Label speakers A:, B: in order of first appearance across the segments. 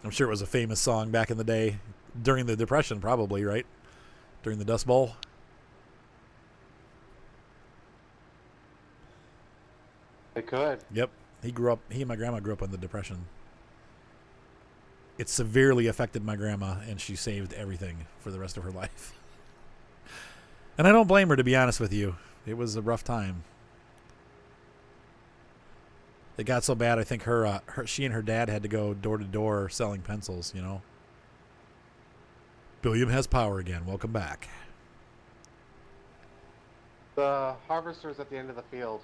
A: I'm sure it was a famous song back in the day, during the Depression, probably, right? During the Dust Bowl.
B: It could.
A: Yep. He and my grandma grew up in the Depression. It severely affected my grandma, and she saved everything for the rest of her life. And I don't blame her, to be honest with you. It was a rough time. It got so bad, I think she and her dad had to go door to door selling pencils, you know. Billiam has power again. Welcome back.
B: The harvester's at the end of the field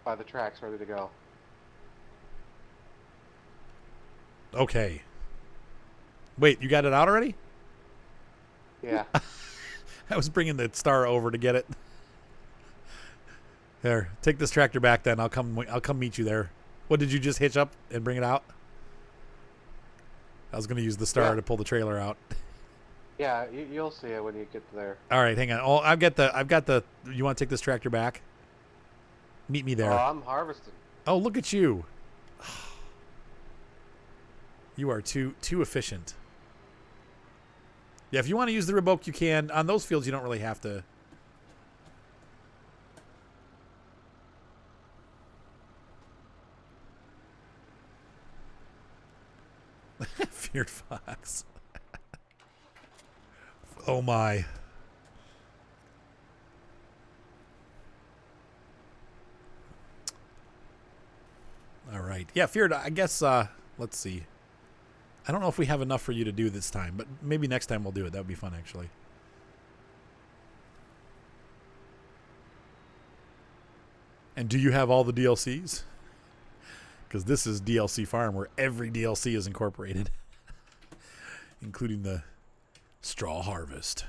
B: by the tracks, ready to go.
A: Okay. Wait, you got it out already?
B: Yeah.
A: I was bringing the Stara over to get it. There, take this tractor back then. I'll come meet you there. What, did you just hitch up and bring it out? I was going to use the Stara to pull the trailer out.
B: Yeah, you'll see it when you get there.
A: All right, hang on. Oh, I've got the you want to take this tractor back? Meet me there.
B: Oh, I'm harvesting.
A: Oh, look at you. You are too efficient. Yeah, if you want to use the remote, you can. On those fields, you don't really have to. Feared fox. Oh my. All right. Yeah, feared. I guess. Let's see. I don't know if we have enough for you to do this time, but maybe next time we'll do it. That would be fun, actually. And do you have all the DLCs? Because this is DLC Farm, where every DLC is incorporated, including the straw harvest.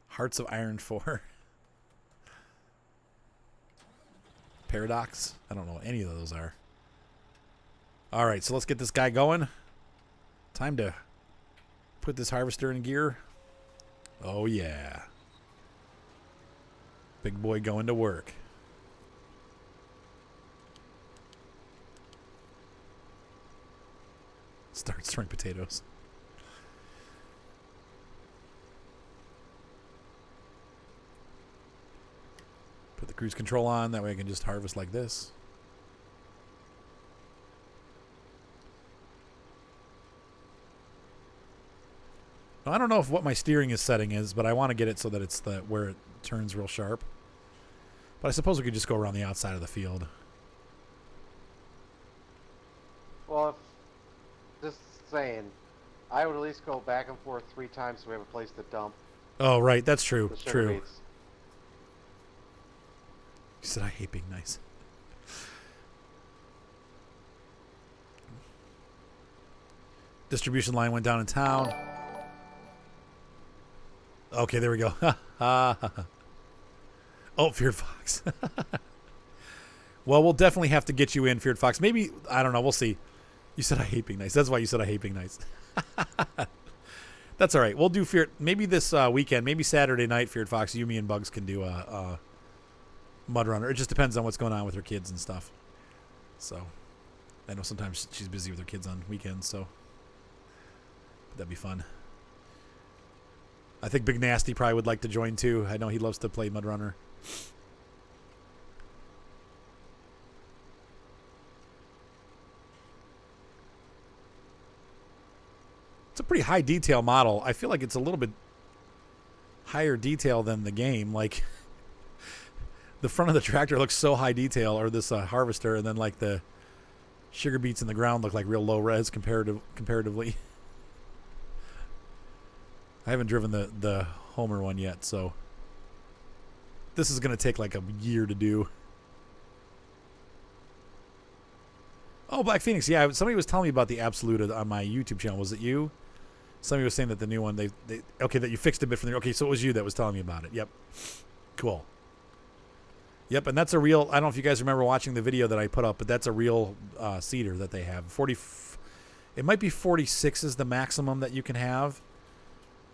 A: Hearts of Iron 4. Paradox? I don't know what any of those are. All right, so let's get this guy going. Time to put this harvester in gear. Oh, yeah. Big boy going to work. Start throwing potatoes. Put the cruise control on. That way I can just harvest like this. Now, I don't know if what my steering is setting is, but I want to get it so that it's where it turns real sharp. But I suppose we could just go around the outside of the field.
B: Well, just saying, I would at least go back and forth 3 times so we have a place to dump.
A: Oh, right. That's true.
B: The sugar
A: True.
B: beets.
A: You said I hate being nice. Distribution line went down in town. Okay, there we go. Oh, Feared Fox. Well, we'll definitely have to get you in, Feared Fox. Maybe, I don't know. We'll see. You said I hate being nice. That's why you said I hate being nice. That's all right. We'll do Feared. Maybe this weekend, maybe Saturday night, Feared Fox, you, me, and Bugs can do a Mud Runner. It just depends on what's going on with her kids and stuff. So, I know sometimes she's busy with her kids on weekends, so that'd be fun. I think Big Nasty probably would like to join too. I know he loves to play Mud Runner. It's a pretty high detail model. I feel like it's a little bit higher detail than the game. Like, the front of the tractor looks so high detail, or this harvester, and then like the sugar beets in the ground look like real low res comparatively. I haven't driven the Homer one yet, so this is going to take like a year to do. Oh, Black Phoenix. Yeah, somebody was telling me about the Absolute on my YouTube channel. Was it you? Somebody was saying that the new one, okay, that you fixed a bit from there. Okay, so it was you that was telling me about it. Yep. Cool. Yep, and that's a real, I don't know if you guys remember watching the video that I put up, but that's a real seeder that they have. It might be 46 is the maximum that you can have.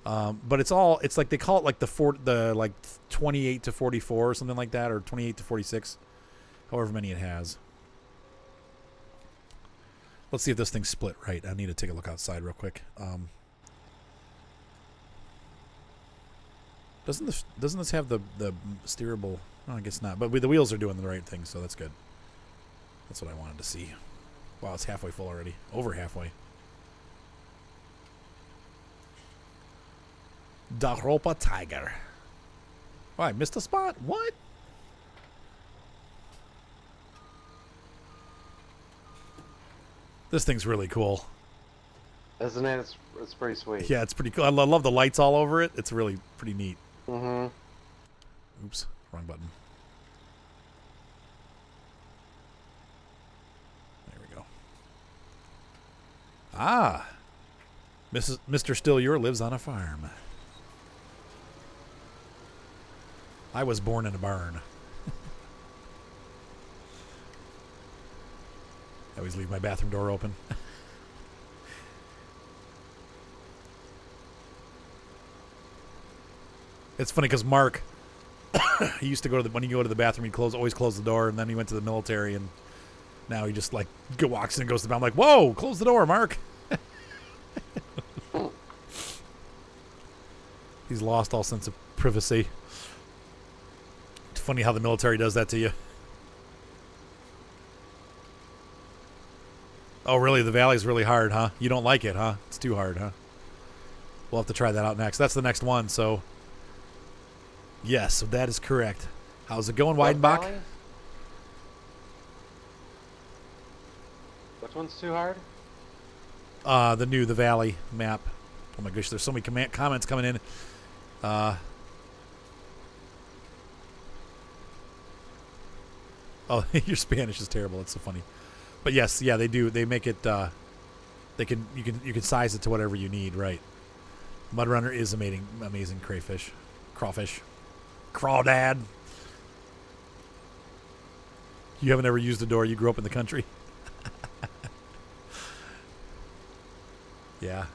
A: But it's like they call it like the 28 to 44 or something like that, or 28 to 46. However many it has. Let's see if this thing's split right. I need to take a look outside real quick. Doesn't this have the steerable? Oh, I guess not. But the wheels are doing the right thing, so that's good. That's what I wanted to see. Wow, it's halfway full already. Over halfway. Daropa Tiger. Oh, I missed a spot? What? This thing's really cool.
B: Isn't it? It's pretty sweet.
A: Yeah, it's pretty cool. I love the lights all over it. It's really pretty neat.
B: Mm-hmm.
A: Oops, wrong button. There we go. Ah, Mr. Still-Your lives on a farm. I was born in a barn. I always leave my bathroom door open. It's funny because Mark, he used to go to when he go to the bathroom, he'd always close the door, and then he went to the military, and now he just like walks in and goes to the bathroom. I'm like, whoa, close the door, Mark. He's lost all sense of privacy. It's funny how the military does that to you. Oh, really? The valley's really hard, huh? You don't like it, huh? It's too hard, huh? We'll have to try that out next. That's the next one, so... Yes, that is correct. How's it going, Weidenbach?
B: Which one's too hard?
A: The valley map. Oh my gosh, there's so many comments coming in. Oh, your Spanish is terrible. It's so funny. But yes, yeah, they do. They make it. You can size it to whatever you need, right? Mudrunner is amazing crawfish, crawdad. You haven't ever used a door. You grew up in the country. Yeah,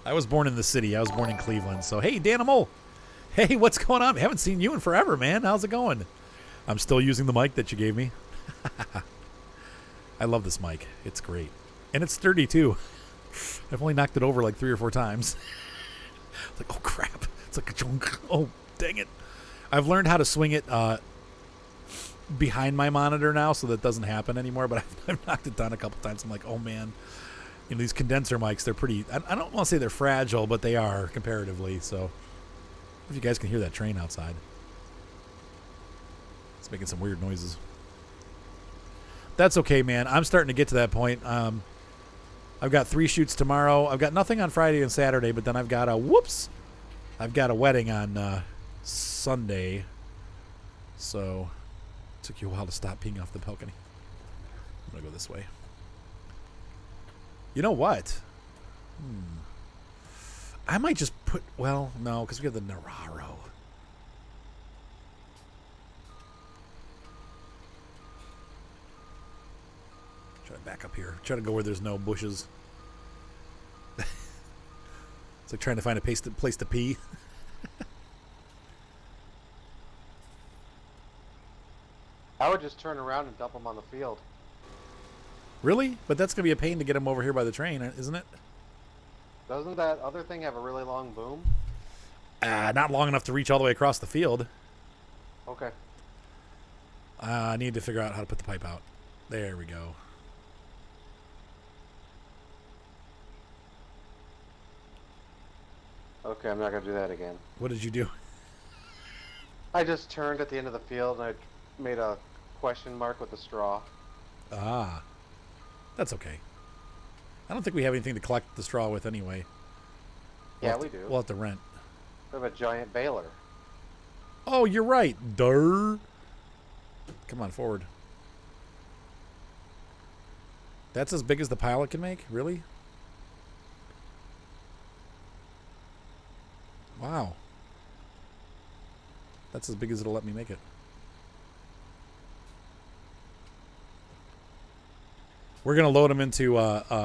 A: I was born in the city. I was born in Cleveland. So hey, Danimal. Hey, what's going on? I haven't seen you in forever, man. How's it going? I'm still using the mic that you gave me. I love this mic. It's great. And it's sturdy, too. I've only knocked it over like 3 or 4 times. It's like, oh, crap. It's like a chunk. Oh, dang it. I've learned how to swing it behind my monitor now so that doesn't happen anymore, but I've knocked it down a couple times. I'm like, oh, man. You know, these condenser mics, they're pretty... I don't want to say they're fragile, but they are comparatively, so... If you guys can hear that train outside. It's making some weird noises. That's okay, man. I'm starting to get to that point. I've got 3 shoots tomorrow. I've got nothing on Friday and Saturday, but then I've got a wedding on Sunday. So, it took you a while to stop peeing off the balcony. I'm going to go this way. You know what? I might just put... Well, no, because we have the Nararo. Try to back up here. Try to go where there's no bushes. It's like trying to find a place to pee.
B: I would just turn around and dump them on the field.
A: Really? But that's going to be a pain to get them over here by the train, isn't it?
B: Doesn't that other thing have a really long boom?
A: Not long enough to reach all the way across the field.
B: Okay.
A: I need to figure out how to put the pipe out. There we go.
B: Okay, I'm not going to do that again.
A: What did you do?
B: I just turned at the end of the field and I made a question mark with a straw.
A: Ah. That's okay. I don't think we have anything to collect the straw with anyway.
B: Yeah, we do.
A: We'll have to rent.
B: We have a giant baler.
A: Oh, you're right. Durr. Come on, forward. That's as big as the pilot can make? Really? Wow. That's as big as it'll let me make it. We're going to load them into...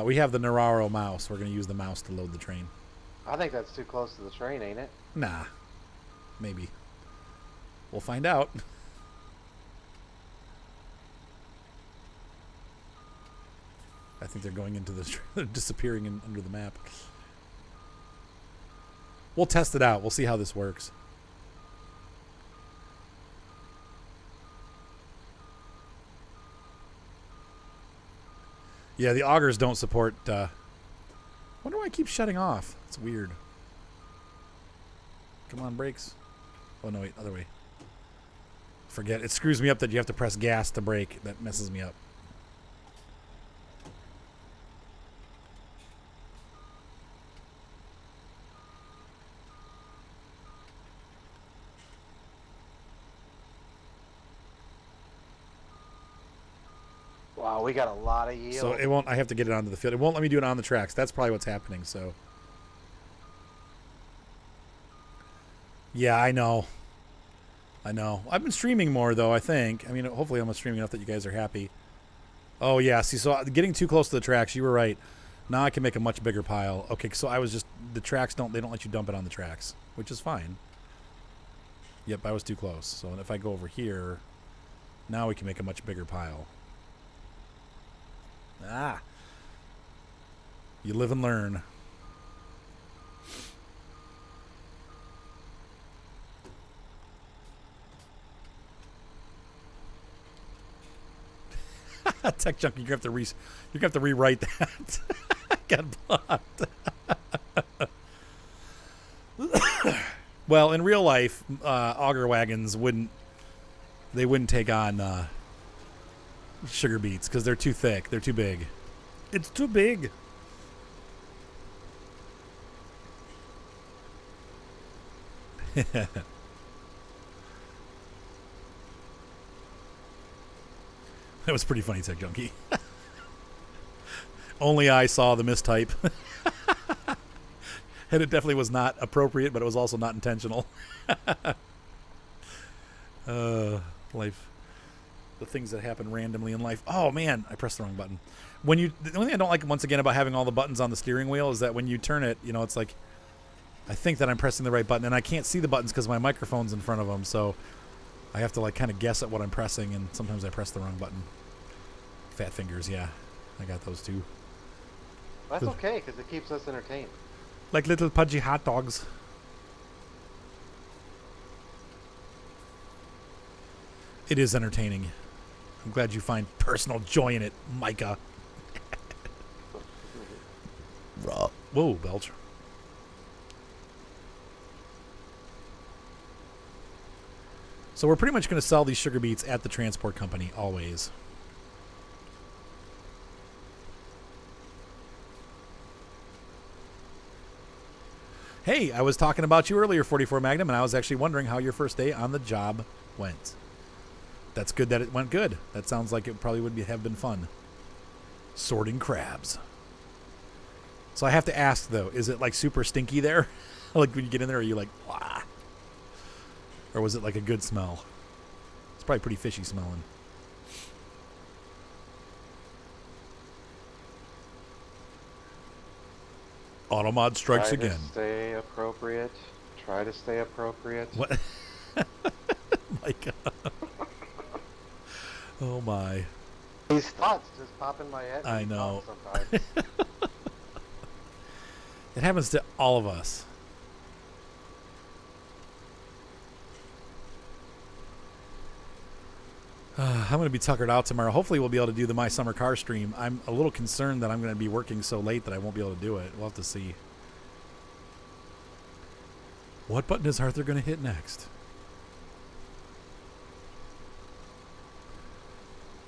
A: we have the Nararo mouse. We're going to use the mouse to load the train.
B: I think that's too close to the train, ain't it?
A: Nah. Maybe. We'll find out. think they're going into the they're disappearing under the map. We'll test it out. We'll see how this works. Yeah, the augers don't support. Wonder why I keep shutting off. It's weird. Come on, brakes. Oh no, wait, other way. Forget. It screws me up that you have to press gas to brake. That messes me up.
B: Wow, we got a lot of yield.
A: So it won't. I have to get it onto the field. It won't let me do it on the tracks. That's probably what's happening. So. Yeah, I know. I know. I've been streaming more though. I think. I mean, hopefully I'm streaming enough that you guys are happy. Oh yeah. See, so getting too close to the tracks. You were right. Now I can make a much bigger pile. Okay, so I was just the tracks don't. They don't let you dump it on the tracks, which is fine. Yep, I was too close. So if I go over here, now we can make a much bigger pile. Ah. You live and learn. Tech Junkie, you're gonna have to rewrite that. Got blocked. Well, in real life, auger wagons wouldn't take on sugar beets because they're too thick. They're too big. It's too big. That was pretty funny, Tech Junkie. Only I saw the mistype. And it definitely was not appropriate, but it was also not intentional. Life. The things that happen randomly in life. Oh, man, I pressed the wrong button. The only thing I don't like, once again, about having all the buttons on the steering wheel is that when you turn it, you know, it's like, I think that I'm pressing the right button, and I can't see the buttons because my microphone's in front of them, so I have to, like, kind of guess at what I'm pressing, and sometimes I press the wrong button. Fat fingers, yeah. I got those too.
B: That's okay, because it keeps us entertained.
A: Like little pudgy hot dogs. It is entertaining. I'm glad you find personal joy in it, Micah. Whoa, Belch. So we're pretty much going to sell these sugar beets at the transport company, always. Hey, I was talking about you earlier, 44 Magnum, and I was actually wondering how your first day on the job went. That's good that it went good. That sounds like it probably would have been fun. Sorting crabs. So I have to ask, though, is it like super stinky there? Like when you get in there, are you like, wah? Or was it like a good smell? It's probably pretty fishy smelling. Automod strikes again.
B: Stay appropriate. Try to stay appropriate.
A: What? My God. Oh my.
B: These thoughts just pop in my head.
A: I know.
B: Sometimes.
A: It happens to all of us. I'm going to be tuckered out tomorrow. Hopefully we'll be able to do the My Summer Car stream. I'm a little concerned that I'm going to be working so late that I won't be able to do it. We'll have to see. What button is Arthur going to hit next?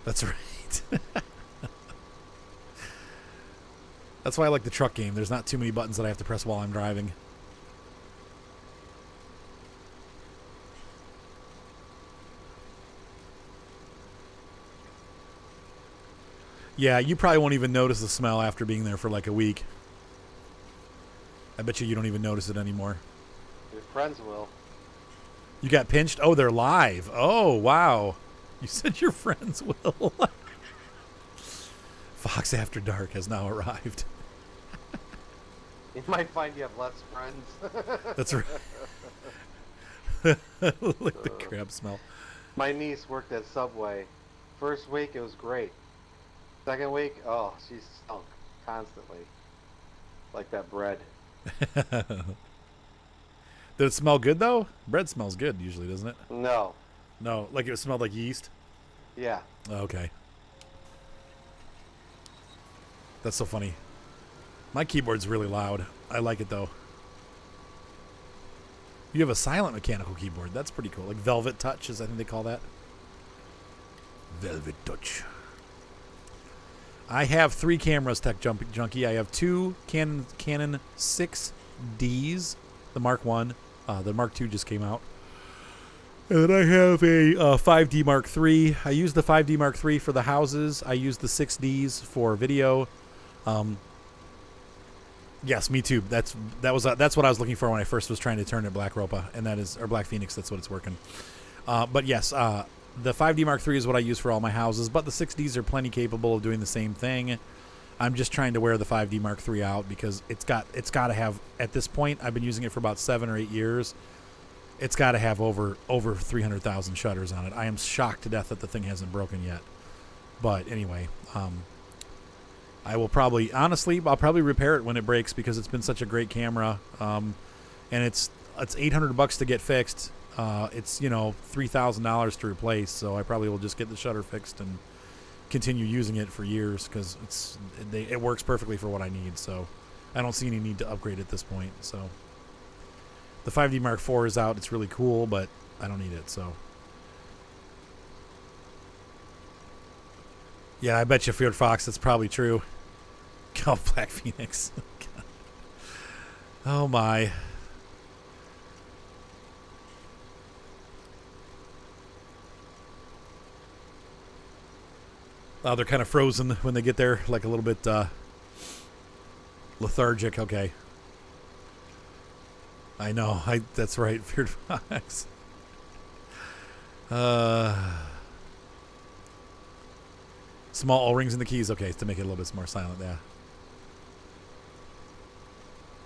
A: That's right. That's why I like the truck game. There's not too many buttons that I have to press while I'm driving. Yeah, you probably won't even notice the smell after being there for like a week. I bet you don't even notice it anymore.
B: Your friends will.
A: You got pinched? Oh, they're live. Oh, wow. You said your friends will. Fox After Dark has now arrived.
B: You might find you have less friends.
A: That's right. Like the crab smell.
B: My niece worked at Subway. First week, it was great. second week, oh, she stunk constantly, like that bread.
A: Did it smell good though? Bread smells good usually, doesn't it?
B: No.
A: No, like it smelled like yeast.
B: Yeah.
A: Okay. That's so funny. My keyboard's really loud. I like it though. You have a silent mechanical keyboard. That's pretty cool. Like Velvet Touch, is I think they call that. Velvet Touch. I have 3 cameras, Tech Junkie. I have 2 Canon 6Ds, the Mark 1. The Mark 2 just came out. And then I have a 5D Mark 3. I use the 5D Mark 3 for the houses. I use the 6Ds for video. Yes, me too. That's what I was looking for when I first was trying to turn it Black Ropa, and that is, or Black Phoenix. That's what it's working. But yes, the 5D Mark III is what I use for all my houses, but the 6Ds are plenty capable of doing the same thing. I'm just trying to wear the 5D Mark III out because it's got to have, at this point, I've been using it for about 7 or 8 years. It's got to have over 300,000 shutters on it. I am shocked to death that the thing hasn't broken yet. But anyway, I will probably, honestly, I'll probably repair it when it breaks because it's been such a great camera. And it's $800 to get fixed. It's $3,000 to replace, so I probably will just get the shutter fixed and continue using it for years because it works perfectly for what I need. So I don't see any need to upgrade at this point. So the 5D Mark IV is out. It's really cool, but I don't need it. So yeah, I bet you Feared Fox. That's probably true. Oh, Black Phoenix. Oh my. They're kind of frozen when they get there, like a little bit lethargic. Okay. I know. That's right, Feared Fox. Small O-rings in the keys. Okay, to make it a little bit more silent. Yeah.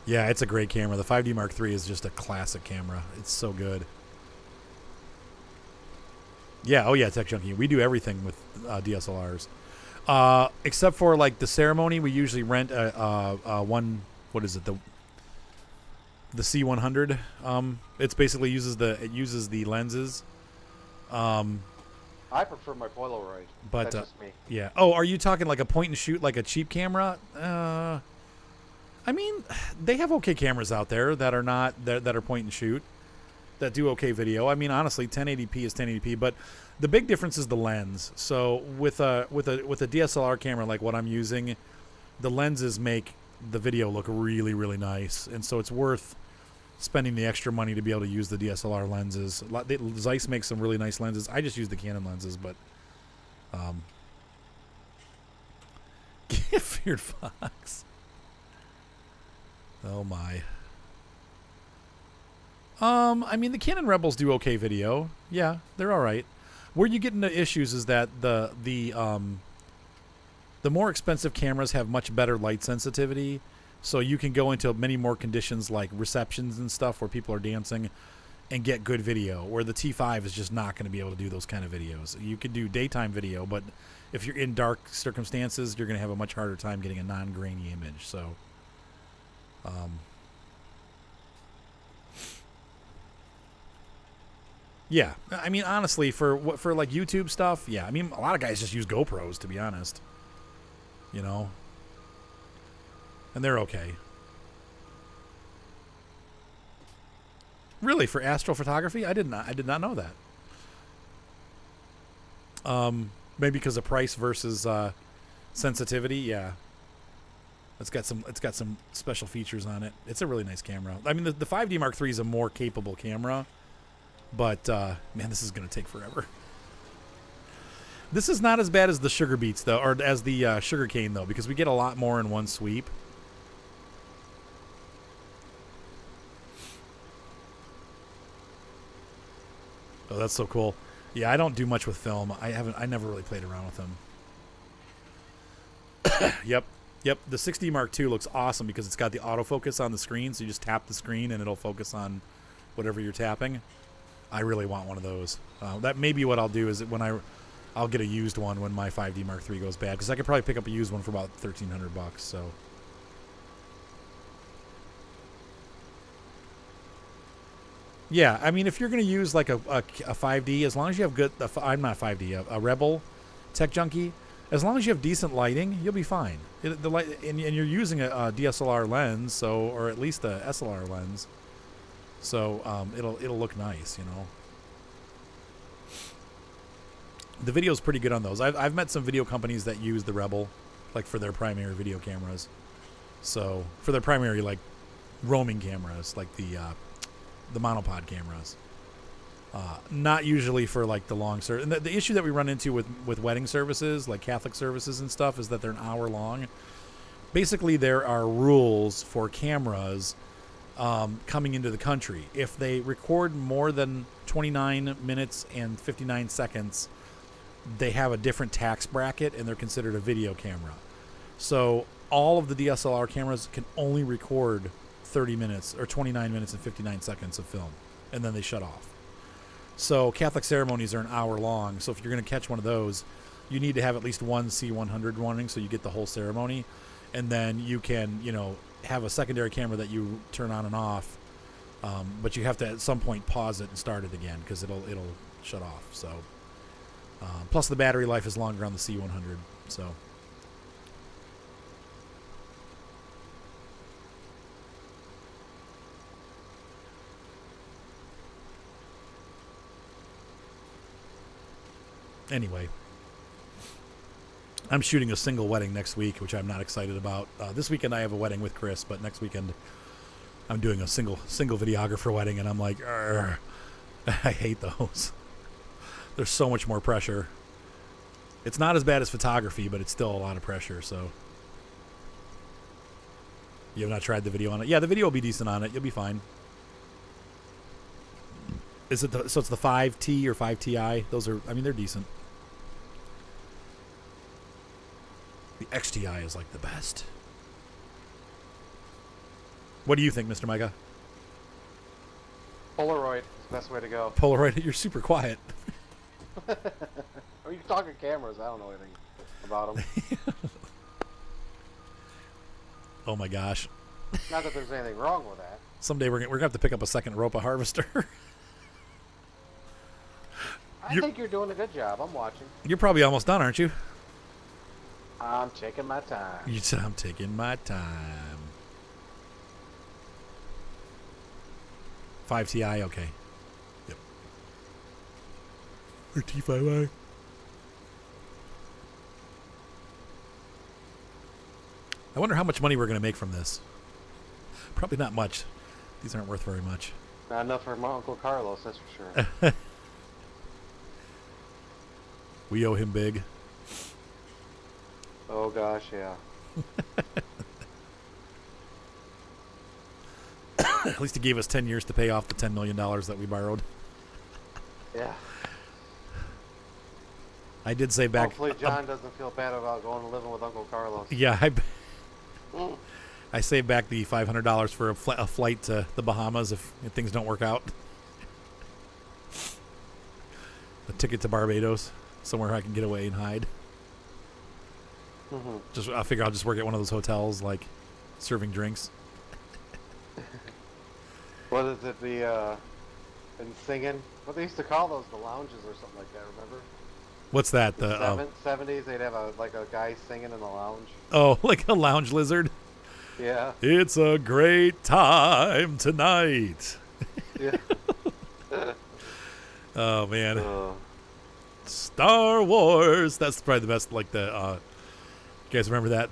A: Yeah, it's a great camera. The 5D Mark III is just a classic camera. It's so good. Yeah, oh yeah, Tech Junkie. We do everything with DSLRs. Except for like the ceremony, we usually rent what is it? The C100. It's basically uses the lenses.
B: I prefer my Polaroid.
A: But
B: That's just me.
A: yeah. Oh, are you talking like a point and shoot, like a cheap camera? I mean, they have okay cameras out there that are not that are point and shoot, that do okay video. I mean, honestly, 1080p is 1080p, but the big difference is the lens. So with a DSLR camera like what I'm using, the lenses make the video look really, really nice, and so it's worth spending the extra money to be able to use the DSLR lenses. Zeiss makes some really nice lenses. I just use the Canon lenses, but Feared Fox. Oh my. I mean, the Canon Rebels do okay video. Yeah, they're all right. Where you get into issues is that the more expensive cameras have much better light sensitivity, so you can go into many more conditions like receptions and stuff where people are dancing and get good video, where the T5 is just not going to be able to do those kind of videos. You could do daytime video, but if you're in dark circumstances, you're going to have a much harder time getting a non-grainy image. So yeah, I mean, honestly, for like YouTube stuff, yeah, I mean, a lot of guys just use GoPros, to be honest, and they're okay. Really, for astrophotography, I did not know that. Maybe because of price versus sensitivity. Yeah, it's got some special features on it. It's a really nice camera. I mean, the 5D Mark III is a more capable camera, but man, this is gonna take forever. This is not as bad as the sugar beets though, or as the sugar cane though, because we get a lot more in one sweep. Oh, that's so cool. Yeah, I don't do much with film. I never really played around with them. Yep. The 6D Mark II looks awesome because it's got the autofocus on the screen, so you just tap the screen and it'll focus on whatever you're tapping. I really want one of those. That may be what I'll do is when I'll get a used one when my 5D Mark III goes bad, because I could probably pick up a used one for about $1,300. So. Yeah, I mean, if you're going to use like a 5D, as long as you have good, I'm not 5D, a Rebel Tech Junkie, as long as you have decent lighting, you'll be fine. The light, and you're using a DSLR lens, so, or at least a SLR lens, so it'll look nice, you know. The video's pretty good on those. I've met some video companies that use the Rebel, like for their primary video cameras. So for their primary like roaming cameras, like the monopod cameras. Not usually for like the long service. And the issue that we run into with wedding services, like Catholic services and stuff, is that they're an hour long. Basically, there are rules for cameras coming into the country. If they record more than 29 minutes and 59 seconds, they have a different tax bracket and they're considered a video camera. So all of the DSLR cameras can only record 30 minutes or 29 minutes and 59 seconds of film, and then they shut off. So Catholic ceremonies are an hour long. So if you're going to catch one of those, you need to have at least one C100 running so you get the whole ceremony. And then you can, you know, have a secondary camera that you turn on and off. But you have to at some point pause it and start it again because it'll shut off. So plus the battery life is longer on the C100. So anyway, I'm shooting a single wedding next week, which I'm not excited about. This weekend I have a wedding with Chris, but next weekend I'm doing a single videographer wedding, and I'm like, I hate those. There's so much more pressure. It's not as bad as photography, but it's still a lot of pressure. So you have not tried the video on it? Yeah, the video will be decent on it. You'll be fine. Is it so? It's the 5T or 5Ti. Those are, I mean, they're decent. The XTI is like the best. What do you think, Mr. Micah?
B: Polaroid is the best way to go.
A: Polaroid, you're super quiet.
B: Are you talking cameras? I don't know anything about them.
A: Oh my gosh.
B: Not that there's anything wrong with that.
A: Someday we're gonna have to pick up a second Ropa harvester.
B: I think you're doing a good job. I'm watching.
A: You're probably almost done, aren't you?
B: I'm taking my time.
A: You said I'm taking my time. 5Ti, okay. Yep. Or T5i. I wonder how much money we're going to make from this. Probably not much. These aren't worth very much.
B: Not enough for my Uncle Carlos, that's for sure.
A: We owe him big.
B: Oh gosh, yeah.
A: At least he gave us 10 years to pay off the $10 million that we borrowed.
B: Yeah.
A: I did say back.
B: Hopefully John doesn't feel bad about going and living with Uncle Carlos.
A: Yeah, I saved back the $500 for a flight to the Bahamas if things don't work out. A ticket to Barbados, somewhere I can get away and hide.
B: Mm-hmm.
A: I figure I'll just work at one of those hotels, like serving drinks.
B: What is it, and singing? What they used to call those, the lounges or something like that, remember?
A: What's that? The
B: 70s, they'd have a guy singing in the lounge.
A: Oh, like a lounge lizard?
B: Yeah.
A: It's a great time tonight.
B: Yeah.
A: Oh, man. Star Wars. That's probably the best, like the, you guys remember that?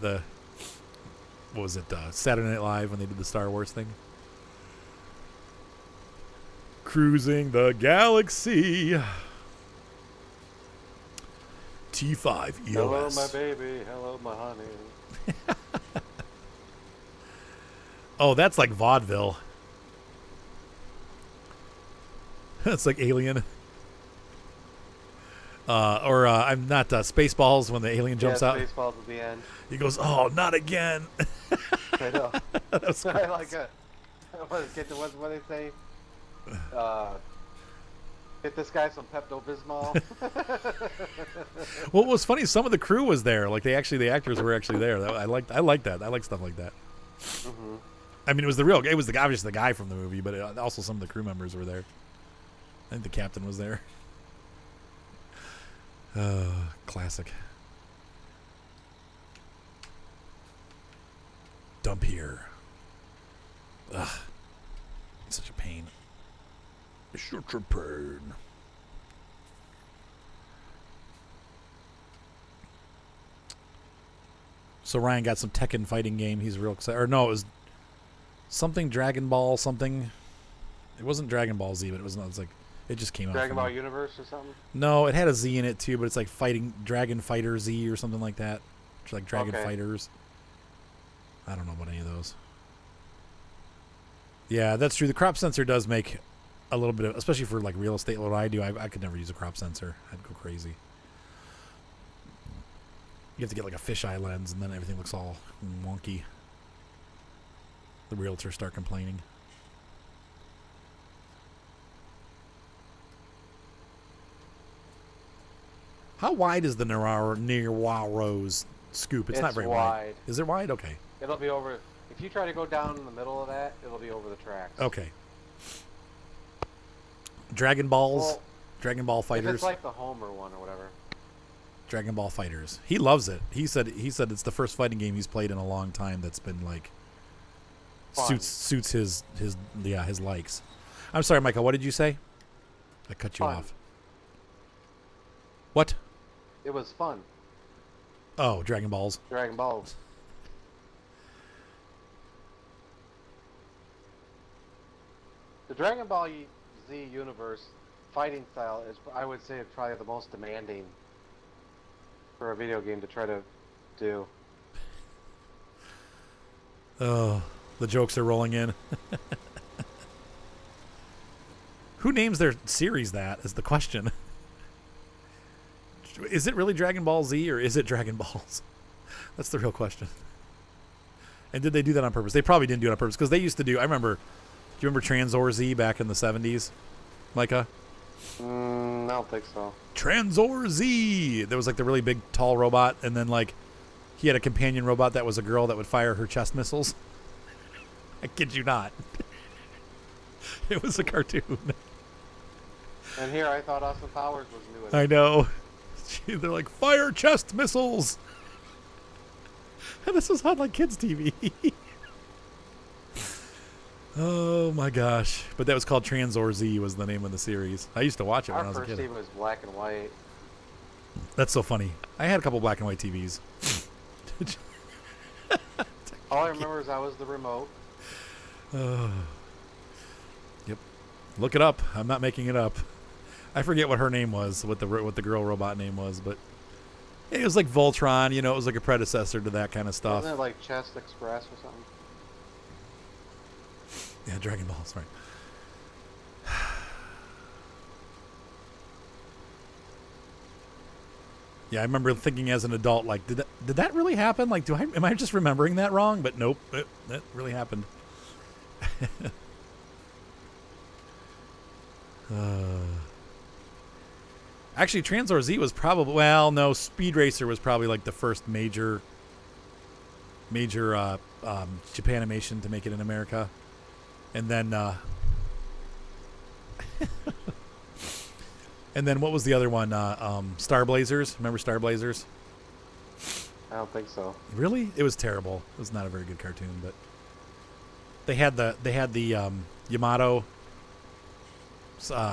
A: What was it? Saturday Night Live when they did the Star Wars thing? Cruising the galaxy. T5 EOS.
B: Hello, my baby. Hello, my honey.
A: Oh, that's like vaudeville. That's like Alien. I'm not Spaceballs when the alien jumps out.
B: Spaceballs at the end.
A: He goes, "Oh, not again."
B: I know.
A: That's
B: I like it. What they say? Get this guy some Pepto-Bismol.
A: Well, what was funny, some of the crew was there. Like the actors were actually there. I like that. I like stuff like that.
B: Mm-hmm.
A: I mean, obviously the guy from the movie, but also some of the crew members were there. I think the captain was there. Classic. Dump here. Ugh. It's such a pain. It's such a pain. So Ryan got some Tekken fighting game. He's real excited. Or no, it was something Dragon Ball something. It wasn't Dragon Ball Z, but it was like it just came out.
B: Dragon Ball Universe or something?
A: No, it had a Z in it too, but it's like fighting Dragon Fighter Z or something like that. It's like Dragon Fighters. I don't know about any of those. Yeah, that's true. The crop sensor does make a little bit of, especially for like real estate, what I do, I could never use a crop sensor. I'd go crazy. You have to get like a fisheye lens, and then everything looks all wonky. The realtors start complaining. How wide is the Nervaro's scoop? It's not very wide. Is it wide? Okay.
B: It'll be over. If you try to go down in the middle of that, it'll be over the tracks.
A: Okay. Dragon Balls?
B: Well,
A: Dragon Ball Fighters?
B: It's like the Homer one or whatever.
A: Dragon Ball Fighters. He loves it. He said it's the first fighting game he's played in a long time that's been like suits his likes. I'm sorry, Michael, what did you say? I cut you off. What?
B: It was fun.
A: Oh, Dragon Balls.
B: Dragon Balls. The Dragon Ball Z universe fighting style is, I would say, probably the most demanding for a video game to try to do.
A: Oh, the jokes are rolling in. Who names their series that is the question. Is it really Dragon Ball Z or is it Dragon Balls? That's the real question. And did they do that on purpose? They probably didn't do it on purpose because they used to do, I remember, do you remember Transor Z back in the 70s, Micah?
B: I don't think so.
A: Transor Z! There was like the really big tall robot, and then like he had a companion robot that was a girl that would fire her chest missiles. I kid you not. It was a cartoon.
B: And here I thought Austin Powers was new at it.
A: I know. They're like, fire chest missiles! And this was on like kids' TV. Oh my gosh. But that was called Transor Z was the name of the series. I used to watch it when I was a kid.
B: Our first TV was black and white.
A: That's so funny. I had a couple black and white TVs.
B: All I remember is I was the remote.
A: Yep. Look it up. I'm not making it up. I forget what her name was, what the girl robot name was, but it was like Voltron, it was like a predecessor to that kind of stuff.
B: Wasn't it like Chest Express or something?
A: Yeah, Dragon Balls, right. Yeah, I remember thinking as an adult, like, did that really happen? Like, am I just remembering that wrong? But nope, that really happened. Actually, Transor Z was probably, well, no, Speed Racer was probably like the first major Japanimation to make it in America. And then and then what was the other one? Star Blazers. Remember Star Blazers?
B: I don't think so.
A: Really? It was terrible. It was not a very good cartoon, but they had the Yamato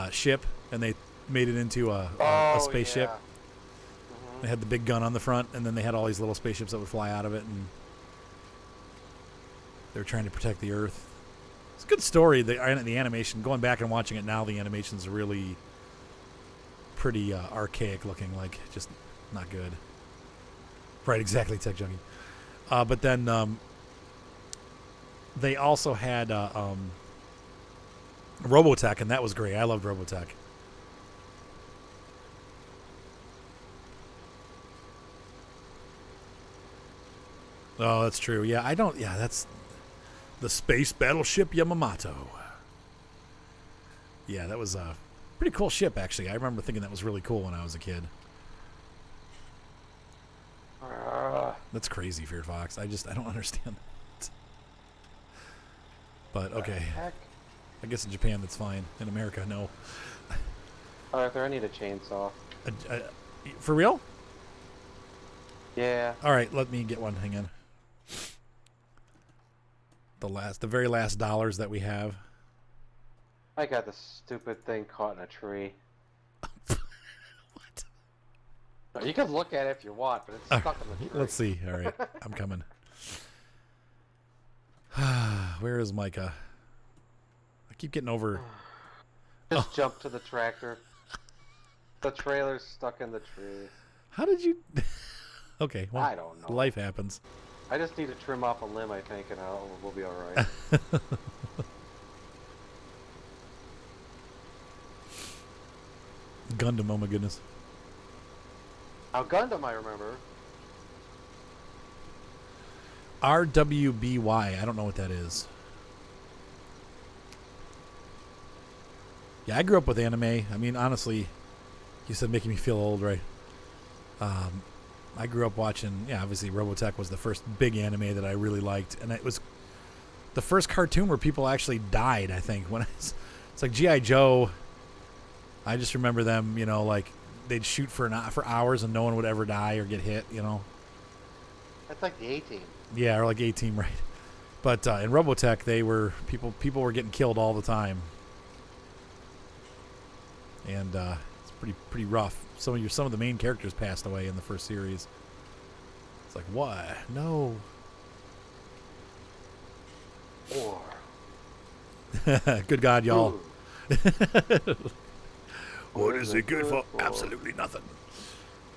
A: ship, and they made it into a spaceship.
B: Yeah. Mm-hmm.
A: They had the big gun on the front, and then they had all these little spaceships that would fly out of it, and they were trying to protect the Earth. It's a good story. The animation, going back and watching it now, the animation's really pretty archaic looking, like just not good. Right, exactly, Tech Junkie. But then they also had Robotech, and that was great. I loved Robotech. Oh, that's true. Yeah, that's the space battleship Yamamoto. Yeah, that was Pretty cool ship, actually. I remember thinking that was really cool when I was a kid. That's crazy, Feared Fox. I don't understand that. But, okay.
B: Heck?
A: I guess in Japan that's fine. In America, no.
B: Arthur, I need a chainsaw.
A: For real?
B: Yeah.
A: All right, let me get one. Hang on. The very last dollars that we have.
B: I got this stupid thing caught in a tree.
A: What?
B: No, you can look at it if you want, but it's stuck in the tree.
A: Let's see. All right, I'm coming. Where is Micah? I keep getting over.
B: Just jump to the tractor. The trailer's stuck in the tree.
A: How did you? Okay, well,
B: I don't know.
A: Life happens.
B: I just need to trim off a limb, I think, and we'll be all right.
A: Gundam, oh my goodness.
B: Now, Gundam, I remember.
A: RWBY. I don't know what that is. Yeah, I grew up with anime. I mean, honestly, you said making me feel old, right? I grew up watching, obviously Robotech was the first big anime that I really liked. And it was the first cartoon where people actually died, I think. It's like G.I. Joe. I just remember them, like they'd shoot for hours and no one would ever die or get hit,
B: That's like the A-Team.
A: Yeah, or like A-Team, right. But in Robotech, people were getting killed all the time. And it's pretty rough. Some of the main characters passed away in the first series. It's like, what? No.
B: Or.
A: Good God, y'all.
B: What is it good for?
A: Absolutely nothing.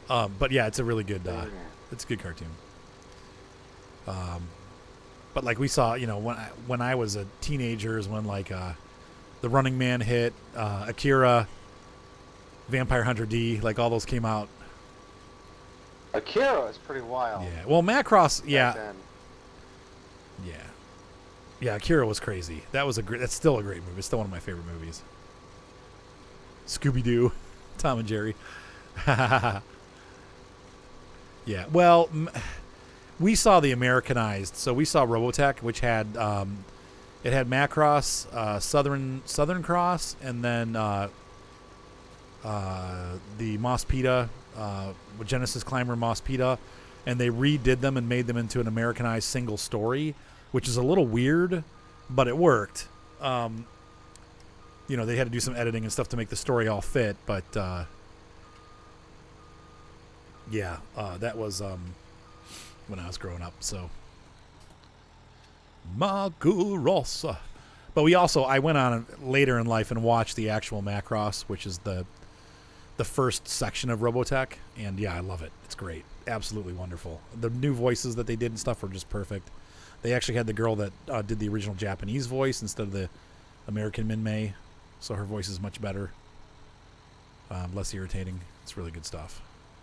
A: But yeah, it's a really good. It's a good cartoon. But like we saw, when I was a teenager, is when like the Running Man hit, Akira, Vampire Hunter D, like all those came out.
B: Akira is pretty wild.
A: Yeah. Well, Macross, yeah.
B: Then.
A: Yeah. Yeah, Akira was crazy. That's still a great movie. It's still one of my favorite movies. Scooby-Doo, Tom and Jerry. Yeah. Well, we saw the Americanized. So we saw Robotech, which had it had Macross, Southern Cross, and then the Mospita, Genesis Climber Mospita, and they redid them and made them into an Americanized single story, which is a little weird, but it worked. They had to do some editing and stuff to make the story all fit, but that was when I was growing up. So Magurosa. But I went on later in life and watched the actual Macross, which is the first section of Robotech, and yeah, I love it. It's great. Absolutely wonderful. The new voices that they did and stuff were just perfect. They actually had the girl that did the original Japanese voice instead of the American Min-Mei, so her voice is much better. Less irritating. It's really good stuff.